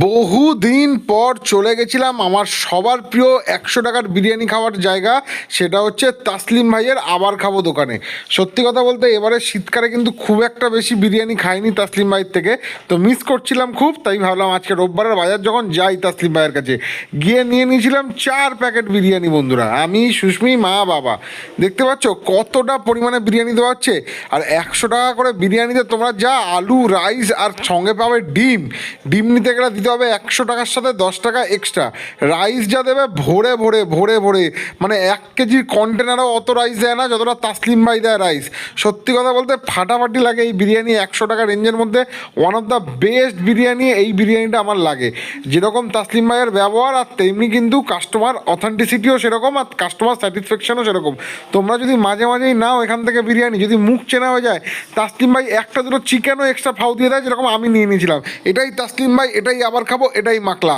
বহুদিন পর চলে গেছিলাম আমার সবার প্রিয় 100 টাকার বিরিয়ানি খাওয়ার জায়গা, সেটা হচ্ছে তাসলিম ভাইয়ের আবার খাবো দোকানে। সত্যি কথা বলতে এবারে শীতকালে কিন্তু খুব একটা বেশি বিরিয়ানি খাইনি তাসলিম ভাইয়ের থেকে, তো মিস করছিলাম খুব। তাই ভাবলাম আজকে রোববারের বাজার যখন যাই তাসলিম ভাইয়ের কাছে গিয়ে নিয়ে নিয়েছিলাম 4 প্যাকেট বিরিয়ানি। বন্ধুরা, আমি সুস্মি মা বাবা দেখতে পাচ্ছ কতটা পরিমাণে বিরিয়ানি দেওয়া হচ্ছে। আর 100 টাকা করে বিরিয়ানিতে তোমরা যা আলু রাইস আর সঙ্গে পাবে ডিম। ডিম নিতে গেলে দিতে হবে 100 টাকার সাথে 10 টাকা এক্সট্রা। রাইস যা দেবে ভরে ভরে ভরে ভরে, মানে 1 কেজির কন্টেনারও অত রাইস দেয় না যতটা তাসলিম ভাই দেয় রাইস। সত্যি কথা বলতে ফাটাফাটি লাগে এই বিরিয়ানি। 100 টাকা রেঞ্জের মধ্যে one of the best biryani এই বিরিয়ানিটা আমার লাগে। যেরকম তাসলিম ভাইয়ের ব্যবহার আর তেমনি কিন্তু কাস্টমার অথেন্টিসিটিও সেরকম, আর কাস্টমার স্যাটিসফ্যাকশনও সেরকম। তোমরা যদি মাঝে মাঝেই নাও এখান থেকে বিরিয়ানি, যদি মুখ চেনা হয়ে যায়, তাসলিম ভাই একটা দুটো চিকেনও এক্সট্রা ফাউ দিয়ে দেয়, যেরকম আমি নিয়ে নিয়েছিলাম। এটাই তাসলিম ভাই, এটাই আবার খাবো, এটাই মাকলা।